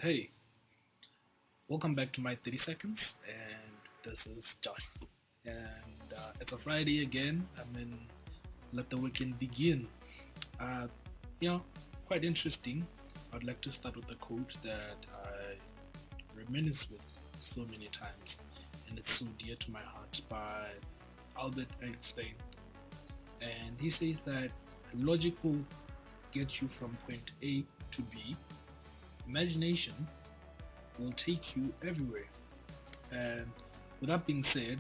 Hey, welcome back to my 30 seconds, and this is Josh. And it's a Friday again. I mean, let the weekend begin. Uh, you know, quite interesting. I'd like to start with a quote that I reminisce with so many times, and it's so dear to my heart by Albert Einstein. And he says that logic will get you from point A to B, imagination will take you everywhere. And with that being said,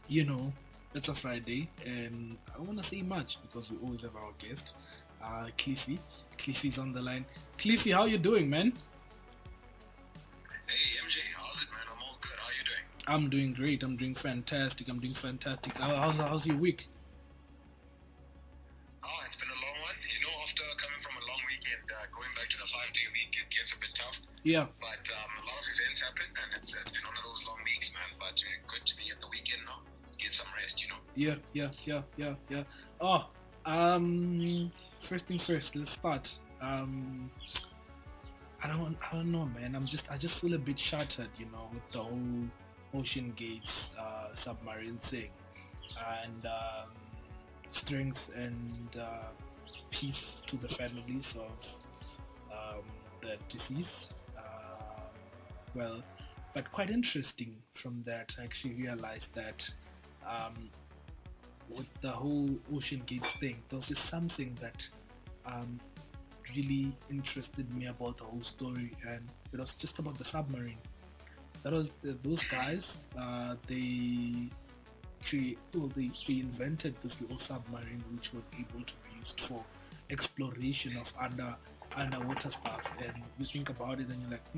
you know, it's a Friday, and I don't want to say much because we always have our guest, Cliffy. Cliffy's on the line. Cliffy, how you doing, man? Hey MJ, how's it, man? I'm all good. How you doing? I'm doing great. I'm doing fantastic. I'm doing fantastic. How's your week? Oh, it's been a long one. After coming from a long weekend, going back to the 5 day week, it gets a bit tough. Yeah, But a lot of events happened, and it's been one of those long weeks, man. But good to be at the weekend now. Get some rest. yeah. Oh, um, first thing first. Let's start. I don't know, man. I just feel a bit shattered, with the whole Ocean Gates submarine thing, and strength and peace to the families of um, the deceased. Well, but quite interesting from that. I actually realized that um, with the whole Ocean Gates thing, there was just something that um, really interested me about the whole story, and it was just about the submarine. That was those guys. They invented this little submarine which was able to be used for exploration of underwater stuff. And you think about it, and you're like,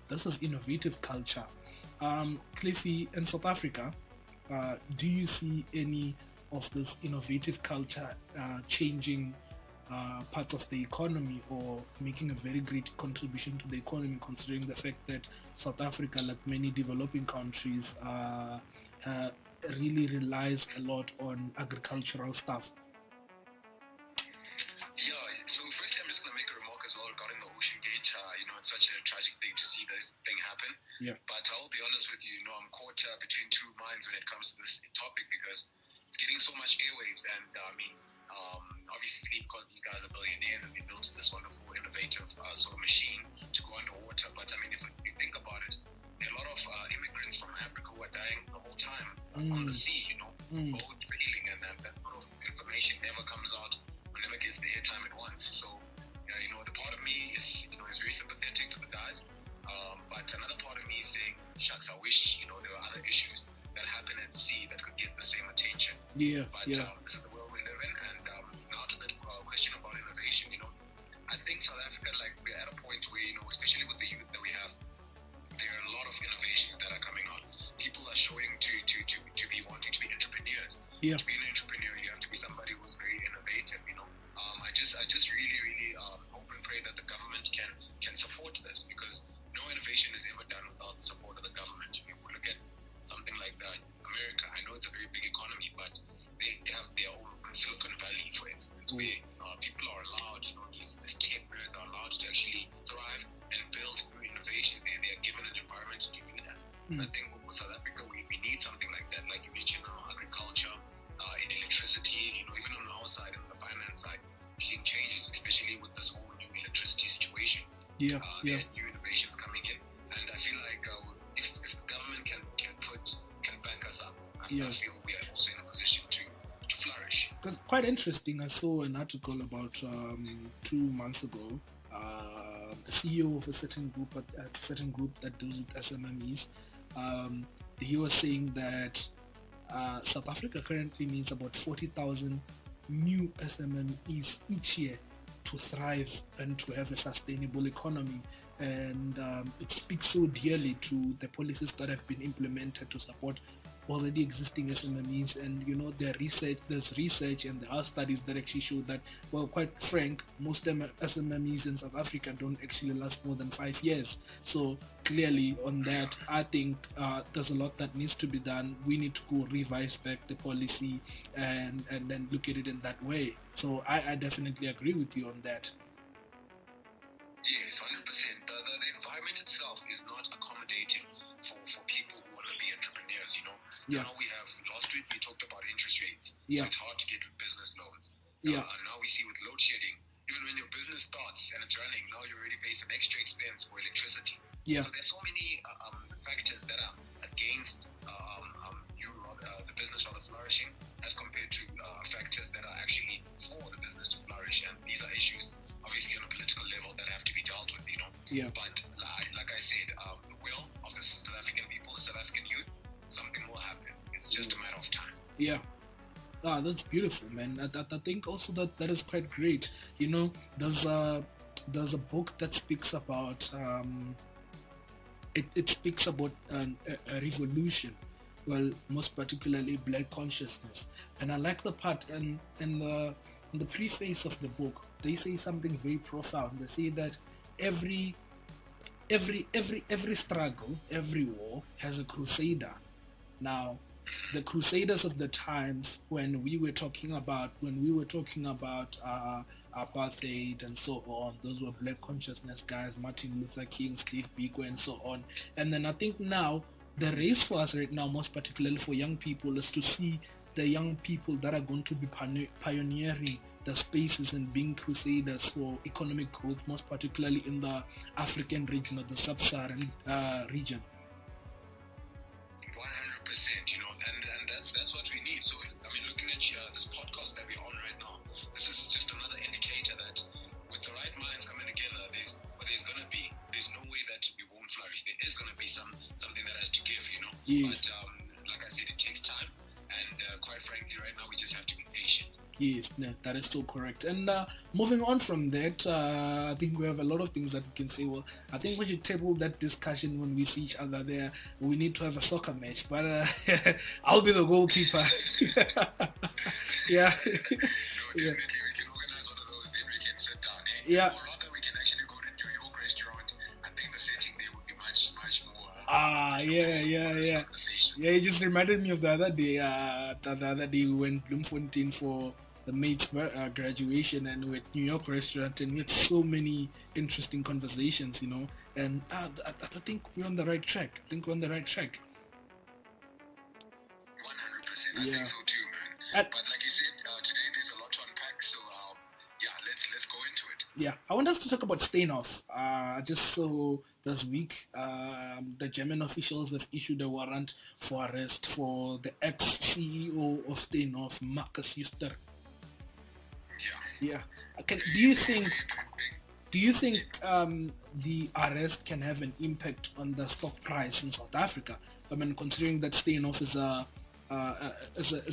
this is innovative culture. Cliffy, in South Africa, do you see any of this innovative culture changing parts of the economy or making a very great contribution to the economy, considering the fact that South Africa, like many developing countries, uh, really relies a lot on agricultural stuff? Yeah. So firstly, I'm just gonna make a remark as well regarding the Ocean Gate. It's such a tragic thing to see this thing happen. Yeah. But I'll be honest with you. I'm caught between two minds when it comes to this topic because it's getting so much airwaves, and obviously because these guys are billionaires and they built this wonderful, innovative sort of machine to go underwater. But I mean, if you think about it, there are a lot of immigrants from Africa who are dying the whole time on the Mm, sea. mm, Both failing, and that sort of information never comes out or never gets the airtime at once. So, the part of me is very sympathetic to the guys. But another part of me is saying, shucks, I wish, there were other issues that happen at sea that could get the same attention. yeah, But yeah, this is the world we live in. And now to that question about innovation, I think South Africa, like, we're at a point where, especially with the youth that we have, there are a lot of innovations that are coming out. People are showing to be wanting to be entrepreneurs. yeah, To be an entrepreneur, you have to be somebody who's very innovative. I just really, really hope and pray that the government can support this because no innovation is ever done without the support of the government. If we look at something like America, I know it's a very big economy, but they have their own Silicon Valley, for instance, where people are allowed, these tech nerds are allowed to actually thrive and build new innovations. They are given an environment to do that. I mm, think for South Africa, we need something like that, like you mentioned, agriculture, in electricity, even on our side, on the finance side, we're seeing changes, especially with this whole new electricity situation. yeah, yeah, There are new innovations coming in, and I feel like if the government can back us up, I yeah. feel we are also in a position to flourish. Because quite interesting, I saw an article about 2 months ago. The CEO of a certain group that deals with SMMEs, um, he was saying that South Africa currently needs about 40,000 new SMMEs each year to thrive and to have a sustainable economy. And it speaks so dearly to the policies that have been implemented to support already existing SMMEs. And there's research and there are studies that actually show that, well, quite frank, most SMMEs in South Africa don't actually last more than 5 years. So clearly on that, Yeah. I think there's a lot that needs to be done. We need to go revise back the policy and then look at it in that way. So I definitely agree with you on that. Yes, 100%. The environment itself is not accommodating for people who want to be entrepreneurs, you know. Yeah, Now we have, last week we talked about interest rates, so yeah, it's hard to get business loans. yeah, Now we see with load shedding, even when your business starts and it's running, now you already face an extra expense for electricity. yeah, So there's so many factors that are against the business rather flourishing as compared to factors that are actually for the business to flourish. And these are issues obviously on a political level that have to be dealt with, you know. yeah, But like I said, the will of the South African people, the South African youth, something will happen. It's just a matter of time. yeah. Ah, that's beautiful, man. I think also that is quite great. You know, there's a book that speaks about it speaks about a revolution, well, most particularly black consciousness. And I like the part in the preface of the book. They say something very profound. They say that every every struggle, every war has a crusader. Now, the Crusaders of the times when we were talking about apartheid and so on, those were black consciousness guys, Martin Luther King, Steve Biko, and so on. And then I think now the race for us right now, most particularly for young people, is to see the young people that are going to be pioneering the spaces and being crusaders for economic growth, most particularly in the African region or the sub-Saharan region. 100%, you know, and that's what we need. So I mean, looking at this podcast that we're on right now, this is just another indicator that with the right minds coming together, there's no way that we won't flourish. There is gonna be something that has to give, you know. Yes. But like I said, it takes time, and quite frankly, right now we just have to be patient. Yes, no, that is still correct. And moving on from that, I think we have a lot of things that we can say. Well, I think we should table that discussion when we see each other there. We need to have a soccer match, but I'll be the goalkeeper. Yeah, No, yeah, definitely, we can organize one of those. Then we can sit down, eh? yeah. Or rather, we can actually go to New York restaurant. I think the setting there would be much more, Ah, yeah, for yeah, this yeah. conversation. Yeah, it just reminded me of the other day. The other day we went Bloemfontein for the mate's graduation, and we at New York restaurant, and we had so many interesting conversations, you know. And I think we're on the right track. I think we're on the right track. 100%. I think Yeah. so too, man. And, But like you said, today there's a lot to unpack. So yeah, let's go into it. yeah, I want us to talk about Steinhoff. Just so this week, the German officials have issued a warrant for arrest for the ex-CEO of Steinhoff, Marcus Juster. Yeah, Yeah. very Do you very think big. the arrest can have an impact on the stock price in South Africa? I mean, considering that Steinhoff is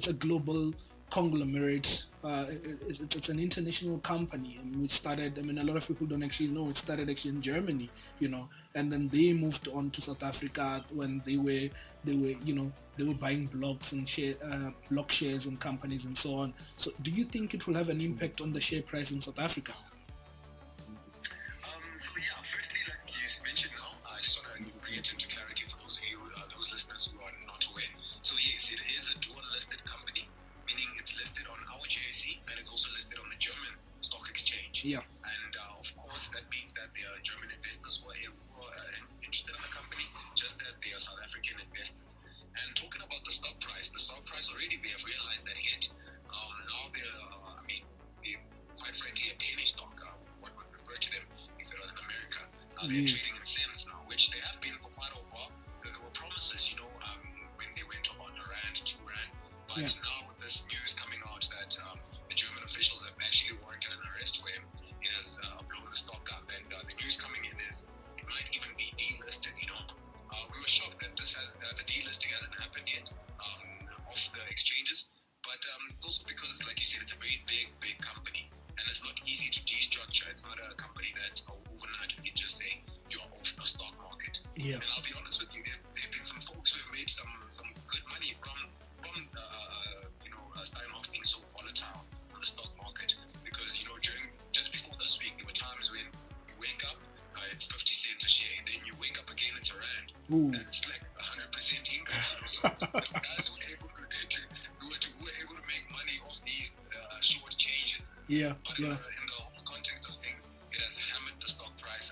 a global conglomerate, it's an international company, and which started. I mean, a lot of people don't actually know it started actually in Germany, you know, and then they moved on to South Africa when they were buying blocks and block shares and companies and so on. So, do you think it will have an impact on the share price in South Africa? So yeah, firstly, like you mentioned now, I just want to bring it into clarity for those of you, those listeners who are not aware. So yes, it is a dual listed company, meaning it's listed on our JSE and it's also listed on the German stock exchange. Yeah, And of course, that means that there are German investors who are interested in the company, just as they are South African investors. And talking about the stock price already, they have realized that hit. Now they're, I mean, they quite frankly a penny stock. What would refer to them if it was in America. They're yeah, trading in cents now, which they have been for quite a while. There were promises, you know, when they went about a rand, 2 rand. But yeah, now with this news coming out that the German officials have actually warranted an arrest for him, it has blown the stock up. And the news coming in is it might even be delisted, you know. We were shocked that the delisting hasn't happened yet off the exchanges. But it's also because, like you said, it's a very big company, and it's not easy to destructure. It's not a company that overnight we can just say you're off the stock market. yeah, And I'll be honest with you, there have been some folks who have made some good money from Steinhoff being so volatile on the stock market, because you know during just before this week there were times when you wake up, it's 50 cents a share, and then you wake up again, it's a rand. ooh, And it's like 100% increase. You know, so the guys who were able to make money off these short changes. yeah, But yeah, in the whole context of things, it has hammered the stock price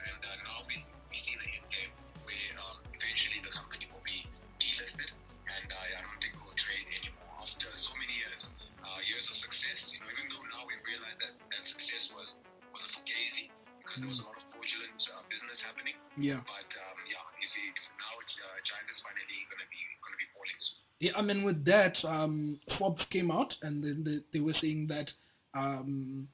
Yeah. But yeah, if now China is finally gonna be falling soon. Yeah, I mean, with that, Forbes came out and then they were saying that um,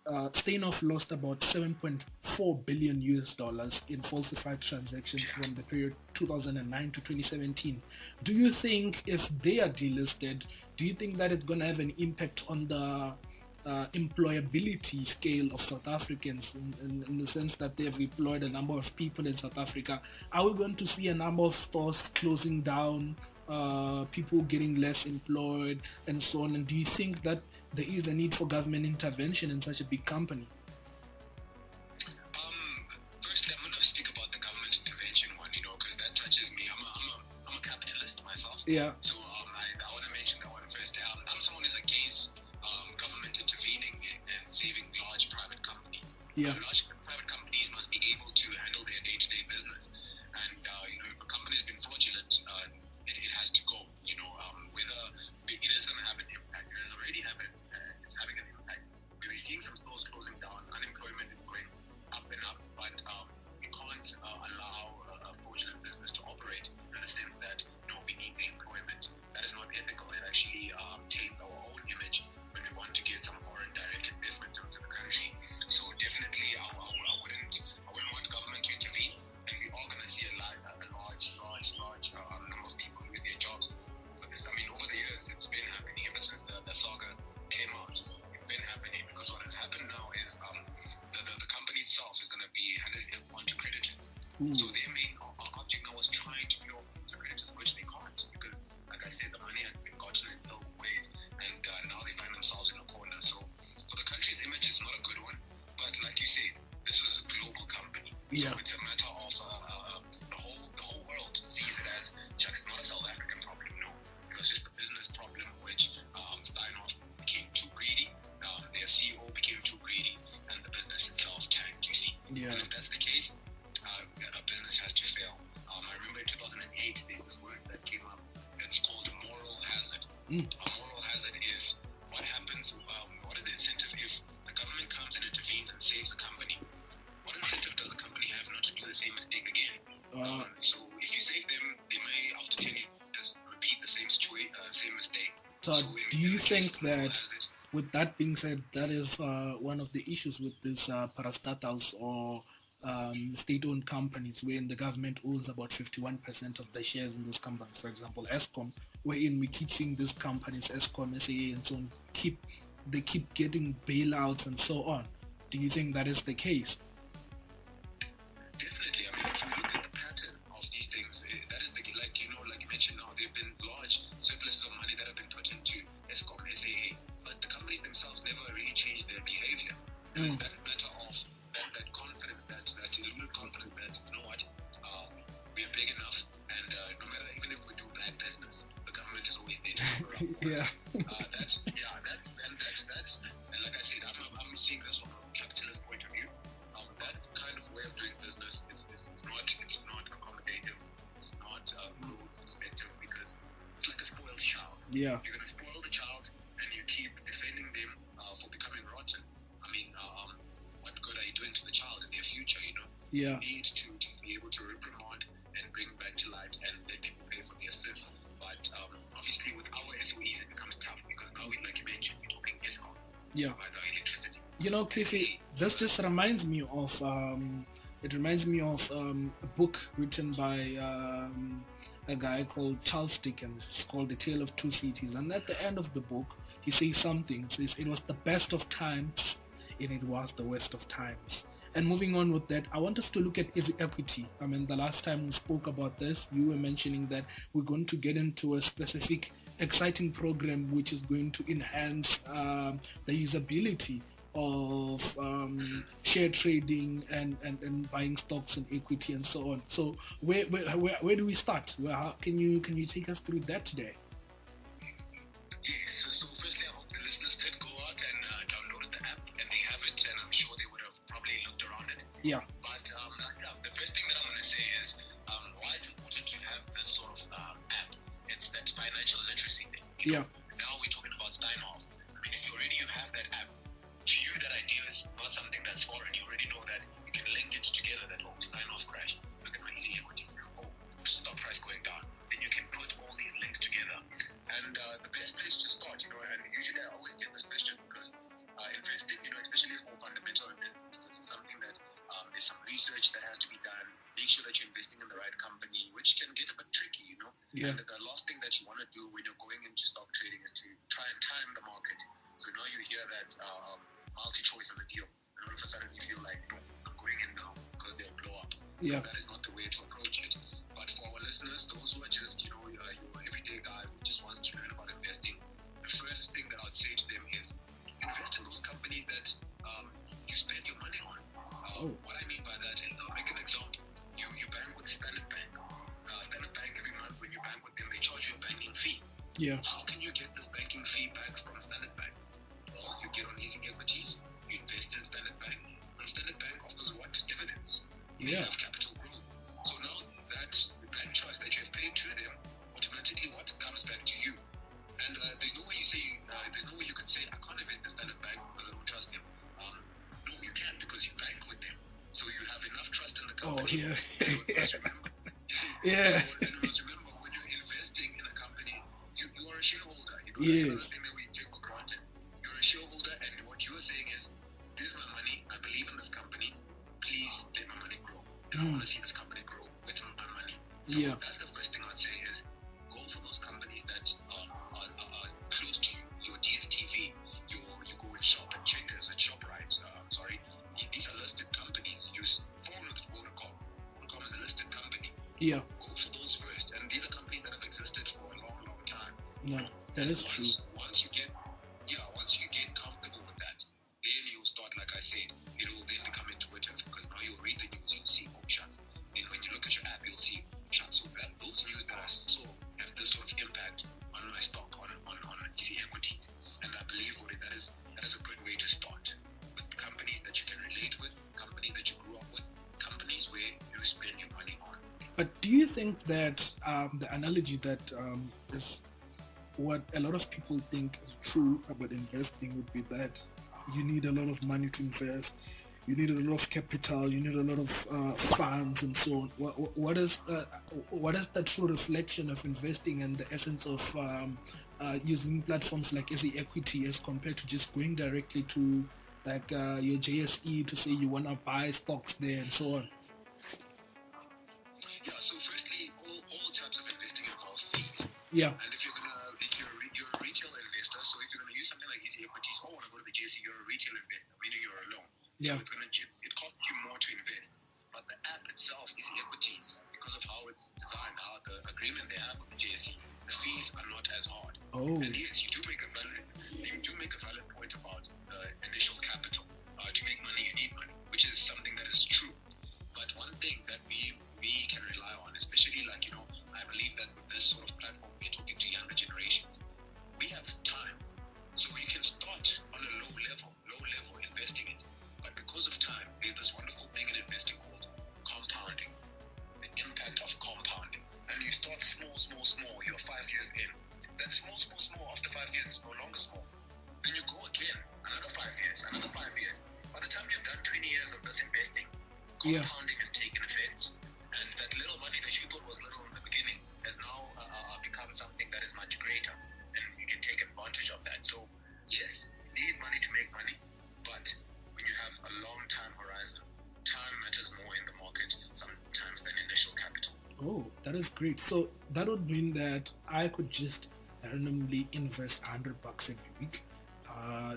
Steinhoff lost about 7.4 billion US dollars in falsified transactions Yeah. from the period 2009 to 2017. Do you think if they are delisted, do you think that it's going to have an impact on the employability scale of South Africans in the sense that they have employed a number of people in South Africa? Are we going to see a number of stores closing down, people getting less employed, and so on? And do you think that there is a need for government intervention in such a big company? Firstly, I'm gonna speak about the government intervention one, because that touches me. I'm a capitalist myself, Yeah, so I want to mention that one first. I'm someone who's against government intervening and saving large private companies. yeah, Large private companies must be able to handle their day-to-day business, and if a company's been fraudulent, it has to go. Whether it is going to have an impact, it has already happened. It's having an impact. We're seeing some stores closing down. Unemployment is going up and up, but we can't allow a fraudulent business to operate in the sense that we need the employment. That is not ethical. It actually taints our own image when we want to get some foreign direct investment into the country. So definitely, I wouldn't want government to intervene, and we are going to see a large number of people lose their jobs over this. I mean, over the years, it's been happening ever since the saga came out. It's been happening because what has happened now is the company itself is going to be handed onto creditors. ooh, So their main object now was trying to pay off the creditors, which they can't because, like I said, the money has been gotten in ill ways, and now they find themselves in a corner. So for the country's image, it's not a good one. But like you said, this was a global company, so yeah, it's a matter of the whole world sees it as just not a South African problem. No, it was just a business problem which Steinhoff became too greedy. Their CEO became too greedy, and the business itself tanked. You see, yeah, and if that's the case, a business has to fail. I remember in 2008, there's this word that came up that's called moral hazard. mm, A moral hazard is what happens, what is the incentive if the government comes and intervenes and saves a company? What incentive does the company have not to do the same mistake again? uh, So if you save them, they may, after 10 years, repeat the same mistake. so So do in you the case think of moral that, hazard, with that being said, that is one of the issues with these parastatals or state-owned companies, wherein the government owns about 51% of the shares in those companies? For example, Eskom, wherein we keep seeing these companies, Eskom, SAA, and so on, keep getting bailouts and so on. Do you think that is the case? definitely. I mean, if you look at the pattern of these things, that is like you mentioned now, there have been large surpluses of money that have been put into Eskom, SAA, but the companies themselves never really changed their behavior. And Mm, it's that matter of that confidence, that deluded confidence that, we are big enough, and no matter, even if we do bad business, the government is always there to cover up for yeah, us. And like I said, I'm seeing this from a capitalist point of view. That kind of way of doing business is not accommodative. It's not a growth perspective because it's like a spoiled child. yeah, You're gonna spoil the child and you keep defending them for becoming rotten. I mean, what good are you doing to the child in their future? You yeah. need to be able to reprimand and bring back to light and let people pay for their sins. But obviously, with our SOEs, it becomes tough because now, like you mentioned, we're talking ESCOM, Yeah. provides our electricity. You know, Cliffy, SOE this gives us. just reminds me of a book written by a guy called Charles Dickens. It's called The Tale of Two Cities. And at the end of the book, he says something. It says it was the best of times and it was the worst of times. And moving on with that, I want us to look at equity. I mean, the last time we spoke about this, you were mentioning that we're going to get into a specific exciting program which is going to enhance the usability of share trading and buying stocks and equity and so on. So where do we start? How can you take us through that today? Yes, so firstly, I hope the listeners did go out and downloaded the app, and they have it, and I'm sure they would have probably looked around it. Yeah, But the first thing that I'm going to say is why it's important to have this sort of app. It's that financial literacy thing. yeah, Now we're talking about Steinhoff. I mean, if you have that app, to you that idea is not something that's foreign. You already know that you can link it together. That Steinhoff crashed. has to be done. Make sure that you're investing in the right company, which can get a bit tricky, you know. Yeah. And the last thing that you want to do when you're going into stock trading is to try and time the market. So now you hear that multi-choice as a deal, and all of a sudden you feel like, no, I'm going in now because they'll blow up. Yeah. That is not the way to approach it. But for our listeners, those who are just, you know, your everyday guy who just wants to learn about investing, the first thing that I would say to them is invest in those companies that you spend your money on. What I mean by that is, I'll make an example. You bank with Standard Bank. Standard Bank, every month when you bank with them, they charge you a banking fee. Yeah. How can you get this banking fee back from Standard Bank? Well, you get on easy equities, you invest in Standard Bank, and Standard Bank offers what? Dividends. Yeah. They have capital growth. So now that the bank charge that you have paid to them, automatically what comes back to you? And there's no way you could say, I can't invest in Standard Bank because I don't trust them. No, you can, because you bank with them. So you have enough trust in the company. Oh, yeah. You must remember. Yeah. So, and you must remember, when you're investing in a company, you are a shareholder. You know, Yes. that's another thing that we take for granted. You're a shareholder, and what you are saying is, this is my money, I believe in this company, please let my money grow. And I want to see this company grow with my money. So Yeah. that's the first thing I'd say is, go for those companies that are close to you. Your DSTV, you go and shop at Checkers, at ShopRite, these are listed companies. Use Vodacom. Vodacom is a listed company. Yeah. Go for those first. And these are companies that have existed for a long, long time. No, that is true. Once you get comfortable with that, then you'll start, like I said, it will then become intuitive, because now you'll read the news, you'll see shots. Then when you look at your app, you'll see shots. So those news that I saw have this sort of impact on my stock, on easy equities. And I believe that is a good way to start. With companies that you can relate with, companies that you grew up with, companies where you spend your money on. But do you think that the analogy that is what a lot of people think is true about investing would be that you need a lot of money to invest, you need a lot of capital, you need a lot of funds and so on. What is the true reflection of investing and the essence of using platforms like Easy Equity as compared to just going directly to like your JSE to say you want to buy stocks there and so on? Yeah, so firstly, all types of investing involve fees. Yeah. And if you're a retail investor, so if you're gonna use something like Easy Equities or want to go to the JSE, you're a retail investor, meaning you're alone. Yeah. So it costs you more to invest. But the app itself, Easy Equities, because of how it's designed, how the agreement they have with the JSE, the fees are not as hard. Oh. And yes, you do make a valid point about the initial capital. To make money, you need money, which is something that is true. But one thing that we can rely on, especially I believe that with this sort of platform, we're talking to younger generations. We have time, so you can start on a low level investing it. But because of time, there's this wonderful thing in investing called compounding. The impact of compounding. And you start small. You're 5 years in. Then small. After 5 years, it's no longer small. Then you go again, another 5 years. By the time you've done 20 years of this investing, compounding has taken effect. And that little money that you thought was little in the beginning has now become something that is much greater. And you can take advantage of that. So, yes, you need money to make money. But when you have a long time horizon, time matters more in the market sometimes than initial capital. Oh, that is great. So that would mean that I could just randomly invest $100 every week.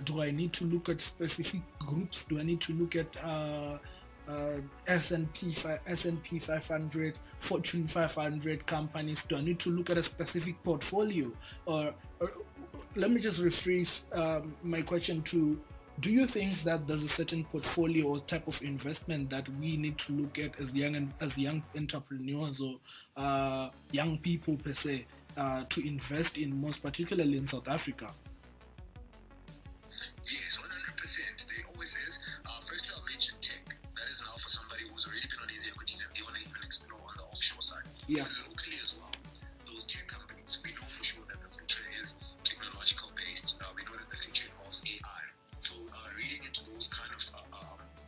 Do I need to look at specific groups? Do I need to look at S&P 500, Fortune 500 companies? Do I need to look at a specific portfolio? Or let me just rephrase my question to: do you think that there's a certain portfolio or type of investment that we need to look at as young entrepreneurs or young people per se to invest in, most particularly in South Africa? Yes, 100%. There always is. Firstly, I'll mention tech. That is now for somebody who's already been on Easy Equities and they want to even explore on the offshore side. Yeah. And locally as well, those tech companies, we know for sure that the future is technological based. We know that the future involves AI. So reading into those kind of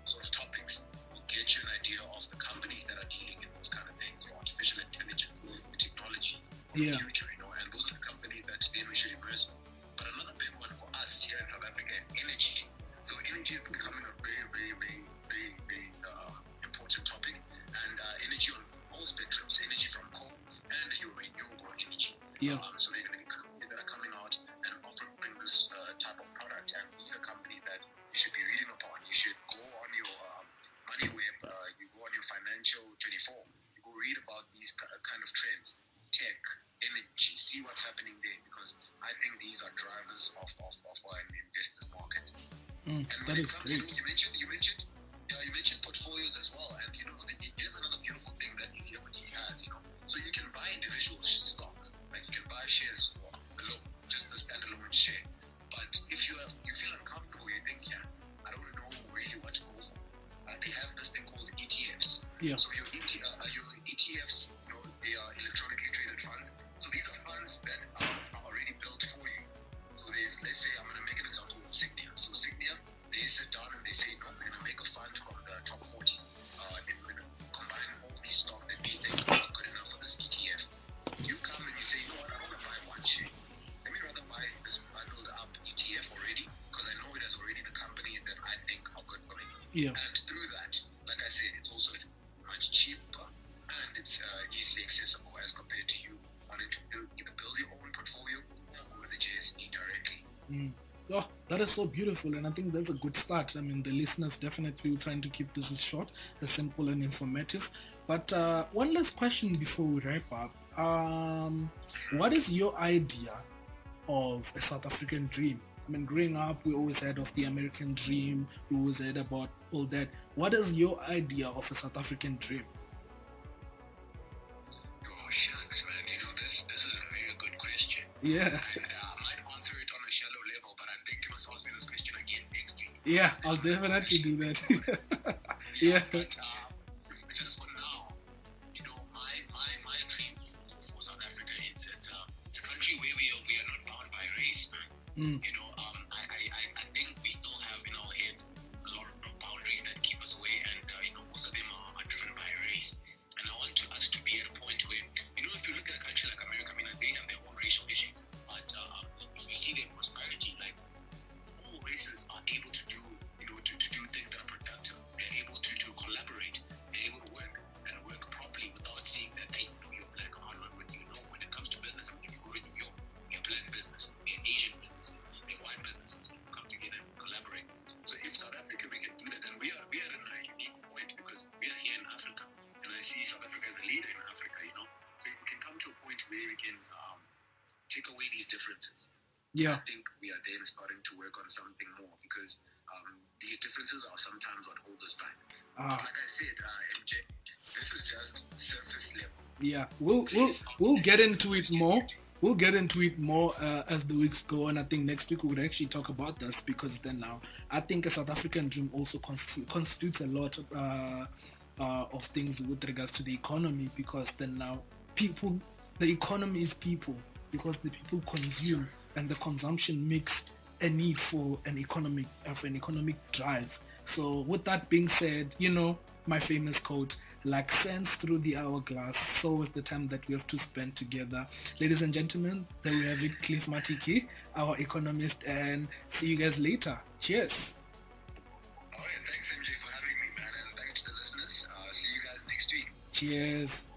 sort of topics will get you an idea of the companies that are dealing in those kind of things, artificial intelligence, the technologies, the future, and those are the companies that then we should immerse in. But another big one for us here in South Africa is energy. So energy is becoming a very, very, very, very, very important topic. Yeah. So there are going to be companies that are coming out and offering this type of product, and these are companies that you should be reading upon. You should go on your money web, you go on your financial 24, you go read about these kind of trends, tech, energy, see what's happening there, because I think these are drivers of an investor's market. And that when it is comes, great. you mentioned portfolios as well, and here's another beautiful thing that Easy Equity has. So you can buy individual stocks, like you can buy shares alone, just the standalone share. But if you feel uncomfortable, you think, yeah, I don't know really what to go for. They have this thing called ETFs. Yeah. So your ETFs, they are electronically traded funds. So these are funds that are already built for you. So let's say, I'm going to make an example with Signia. So Signia, they sit down and they say, no, we're going to make a fund from the top 40. And we're going to combine all these stocks that we think are good enough for this ETF. You come and you say, you know what, I don't want to buy one share. Let me rather buy this bundled up ETF already, because I know it has already the companies that I think are good for me. Yeah. And through that, like I said, it's also much cheaper and it's easily accessible as compared to you wanting to either build your own portfolio or go with the JSE directly. Oh, that is so beautiful, and I think that's a good start. I mean, the listeners definitely trying to keep this as short, as simple and informative. But one last question before we wrap up. What is your idea of a South African dream? I mean, growing up, we always heard of the American dream. We always heard about all that. What is your idea of a South African dream? Oh, shucks, man. This is a very good question. Yeah. And I might answer it on a shallow level, but I think you must ask me this question again next week. Yeah, I'll definitely do that. Yeah. But just for now, my dream for South Africa, it's a country where we are not bound by race, man. I think we still have in our heads a lot of boundaries that keep us away, and most of them are driven by race. And I want us to be at a point where, if you look at a country like America, I mean, they have their own racial issues, but if you see their prosperity, like all races are able to do, to do things that are productive. They're able to collaborate. They're able to work and work properly without seeing that, hey, you're black, I can't work with you. No, when it comes to business, I mean, if you go to New York, they're black businesses, they're Asian businesses, they're white businesses, people come together and collaborate. So if South Africa, we can do that, and we are at a unique point because we are here in Africa, and I see South Africa as a leader in Africa, So if we can come to a point where we can take away these differences, Yeah. I think we are then starting to work on something more, because these differences are sometimes what holds us back. But like I said, MJ, this is just surface level. Yeah, we'll get into it more. We'll get into it more as the weeks go on. I think next week we would actually talk about this, because then now I think a South African dream also constitutes a lot of things with regards to the economy, because then now the economy is people, because the people consume, and the consumption makes a need for an economic drive. So with that being said, my famous quote, like sands through the hourglass, so is the time that we have to spend together. Ladies and gentlemen, there we have it, Cliff Matiki, our economist, and see you guys later. Cheers. All right, thanks MJ for having me, man, and thanks to the listeners. See you guys next week. Cheers.